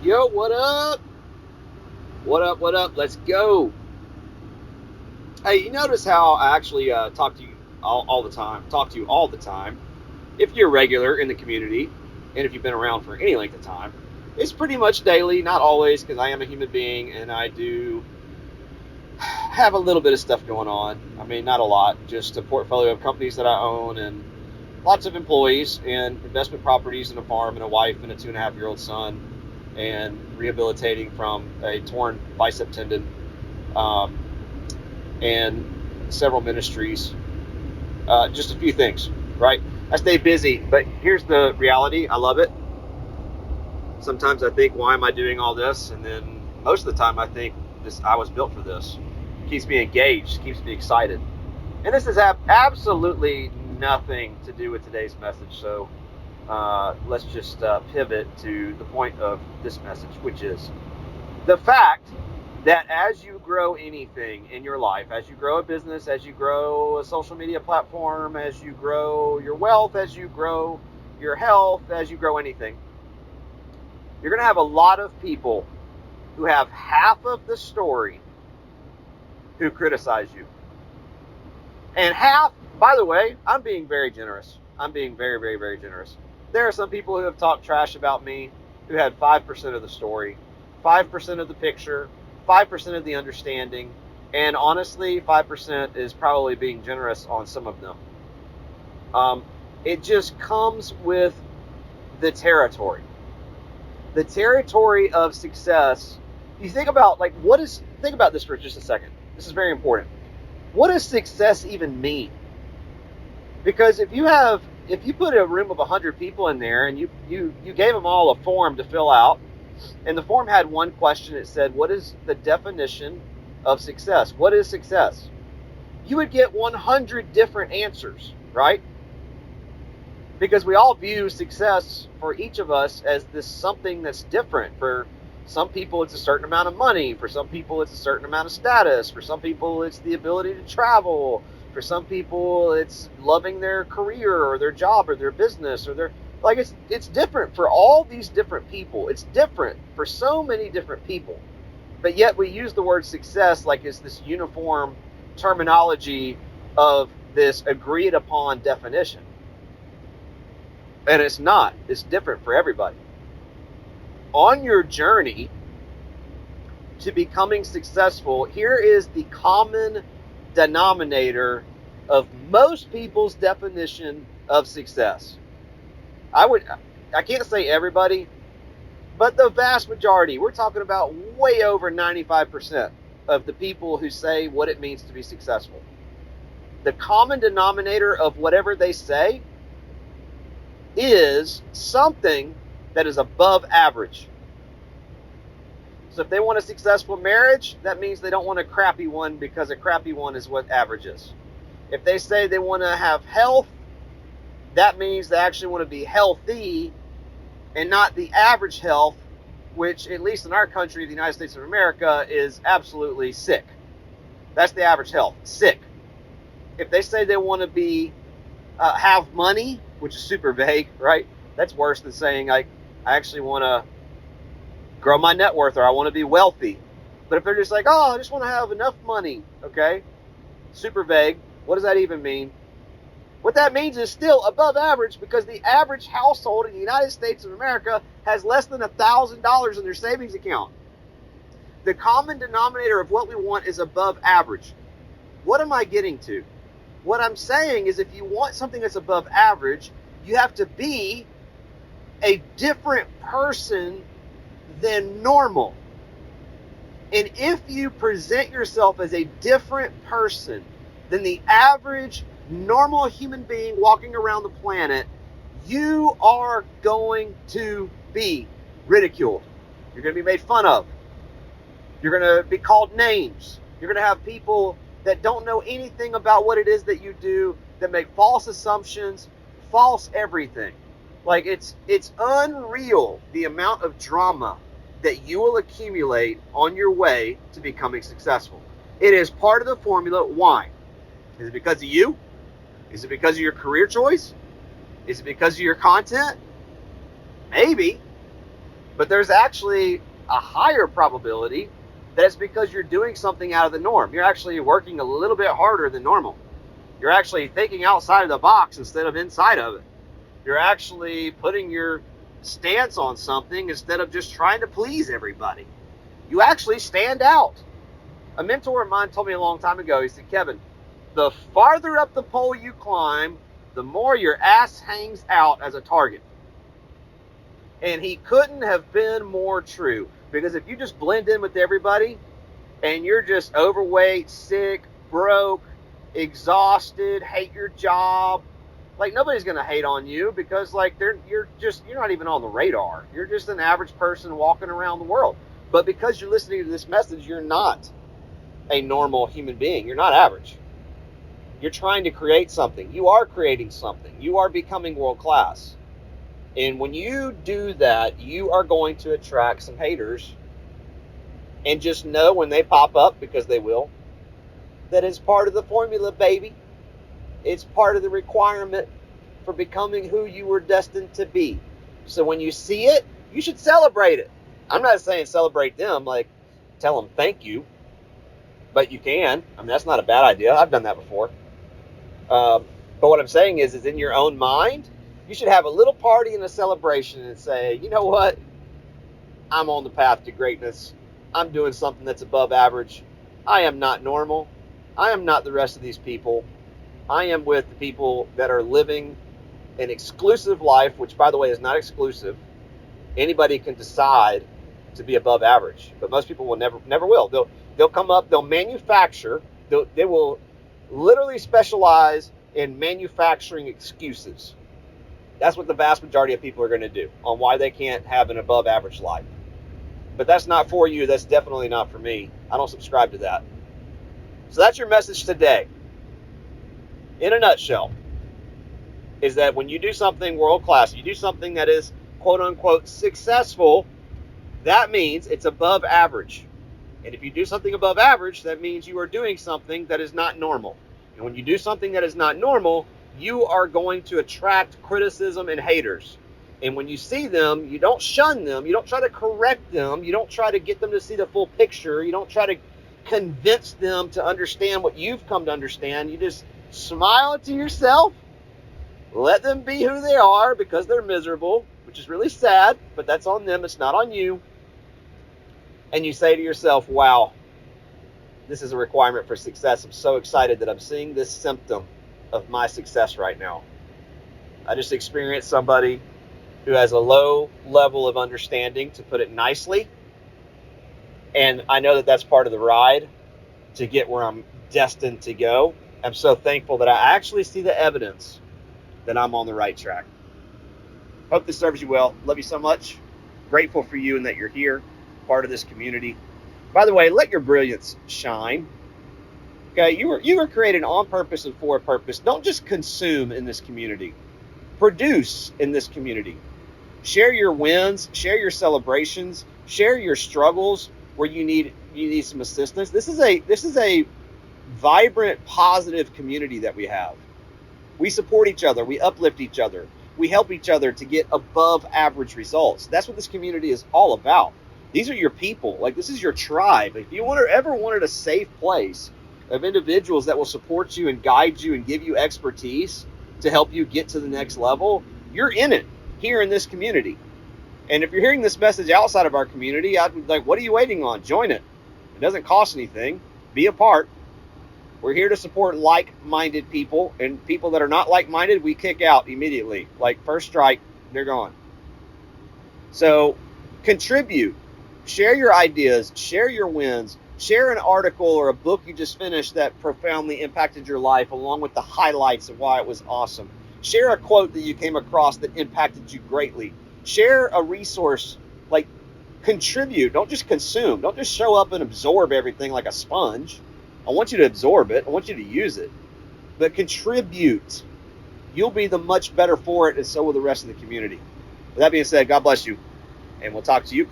Yo, what up? What up? What up? Let's go. Hey, you notice how I actually talk to you all the time? Talk to you all the time. If you're regular in the community, and if you've been around for any length of time, it's pretty much daily. Not always, because I am a human being and I do have a little bit of stuff going on. I mean, not a lot, just a portfolio of companies that I own and lots of employees and investment properties and a farm and a wife and a 2.5-year-old son and rehabilitating from a torn bicep tendon, um, and several ministries. Just a few things, right? I stay busy, but here's the reality. I love it. Sometimes I think, why am I doing all this? And then most of the time I think, I was built for this. Keeps me engaged, keeps me excited. And this has absolutely nothing to do with today's message. So let's just pivot to the point of this message, which is the fact that as you grow anything in your life, as you grow a business, as you grow a social media platform, as you grow your wealth, as you grow your health, as you grow anything, you're going to have a lot of people who have half of the story who criticize you. And half, by the way, I'm being very generous. I'm being very, very, very generous. There are some people who have talked trash about me who had 5% of the story, 5% of the picture, 5% of the understanding, and honestly, 5% is probably being generous on some of them. It just comes with the territory. The territory of success. You think about, think about this for just a second. This is very important. What does success even mean? Because if you put a room of 100 people in there and you gave them all a form to fill out, and the form had one question. It said, what is the definition of success? What is success? You would get 100 different answers, right? Because we all view success for each of us as this something that's different. For some people, it's a certain amount of money. For some people, it's a certain amount of status. For some people, it's the ability to travel. For some people, it's loving their career or their job or their business or their it's different for all these different people. It's different for so many different people. But yet we use the word success like it's this uniform terminology of this agreed upon definition. And it's not. It's different for everybody. On your journey to becoming successful, here is the common denominator of most people's definition of success. I can't say everybody, but the vast majority, we're talking about way over 95% of the people who say what it means to be successful. The common denominator of whatever they say is something that is above average. So if they want a successful marriage, that means they don't want a crappy one, because a crappy one is what average is. If they say they want to have health, that means they actually want to be healthy and not the average health, which, at least in our country, the United States of America, is absolutely sick. That's the average health, sick. If they say they want to be have money, which is super vague, right? That's worse than saying I actually want to grow my net worth, or I want to be wealthy. But if they're just like, oh, I just want to have enough money, okay? Super vague. What does that even mean? What that means is still above average, because the average household in the United States of America has less than $1,000 in their savings account. The common denominator of what we want is above average. What am I getting to? What I'm saying is, if you want something that's above average, you have to be a different person than normal. And if you present yourself as a different person than the average normal human being walking around the planet, you are going to be ridiculed. You're going to be made fun of. You're going to be called names. You're going to have people that don't know anything about what it is that you do, that make false assumptions, false everything. Like, it's unreal the amount of drama that you will accumulate on your way to becoming successful. It is part of the formula. Why? Is it because of you? Is it because of your career choice? Is it because of your content? Maybe. But there's actually a higher probability that it's because you're doing something out of the norm. You're actually working a little bit harder than normal. You're actually thinking outside of the box instead of inside of it. You're actually putting your stance on something instead of just trying to please everybody. You actually stand out. A mentor of mine told me a long time ago, he said, Kevin, the farther up the pole you climb, the more your ass hangs out as a target. And he couldn't have been more true. Because if you just blend in with everybody and you're just overweight, sick, broke, exhausted, hate your job, like nobody's gonna hate on you because like you're not even on the radar. You're just an average person walking around the world. But because you're listening to this message, you're not a normal human being. You're not average. You're trying to create something. You are creating something. You are becoming world class. And when you do that, you are going to attract some haters. And just know when they pop up, because they will, that it's part of the formula, baby. It's part of the requirement for becoming who you were destined to be. So when you see it, you should celebrate it. I'm not saying celebrate them, like tell them thank you. But you can. I mean, that's not a bad idea. I've done that before. But what I'm saying is in your own mind, you should have a little party and a celebration and say, you know what? I'm on the path to greatness. I'm doing something that's above average. I am not normal. I am not the rest of these people. I am with the people that are living an exclusive life, which, by the way, is not exclusive. Anybody can decide to be above average, but most people will never will. They'll come up, they'll manufacture, they will literally specialize in manufacturing excuses. That's what the vast majority of people are going to do on why they can't have an above average life. But that's not for you. That's definitely not for me. I don't subscribe to that. So that's your message today. In a nutshell, is that when you do something world class, you do something that is quote unquote successful, that means it's above average. And if you do something above average, that means you are doing something that is not normal. And when you do something that is not normal, you are going to attract criticism and haters. And when you see them, you don't shun them. You don't try to correct them. You don't try to get them to see the full picture. You don't try to convince them to understand what you've come to understand. You just smile to yourself, let them be who they are because they're miserable, which is really sad, but that's on them. It's not on you. And you say to yourself, wow, this is a requirement for success. I'm so excited that I'm seeing this symptom of my success right now. I just experienced somebody who has a low level of understanding, to put it nicely. And I know that that's part of the ride to get where I'm destined to go. I'm so thankful that I actually see the evidence that I'm on the right track. Hope this serves you well. Love you so much. Grateful for you and that you're here, part of this community. By the way, let your brilliance shine. Okay, you were created on purpose and for a purpose. Don't just consume in this community. Produce in this community. Share your wins, share your celebrations, share your struggles where you need some assistance. This is a vibrant, positive community that we have. We support each other, we uplift each other, we help each other to get above average results. That's what this community is all about. These are your people. Like, this is your tribe. If you ever wanted a safe place of individuals that will support you and guide you and give you expertise to help you get to the next level, you're in it here in this community. And if you're hearing this message outside of our community, I'd be like, what are you waiting on? Join it. It doesn't cost anything. Be a part. We're here to support like-minded people, and people that are not like-minded, we kick out immediately. Like, first strike, they're gone. So contribute. Share your ideas. Share your wins. Share an article or a book you just finished that profoundly impacted your life, along with the highlights of why it was awesome. Share a quote that you came across that impacted you greatly. Share a resource. Like, contribute. Don't just consume. Don't just show up and absorb everything like a sponge. I want you to absorb it. I want you to use it. But contribute. You'll be the much better for it, and so will the rest of the community. With that being said, God bless you, and we'll talk to you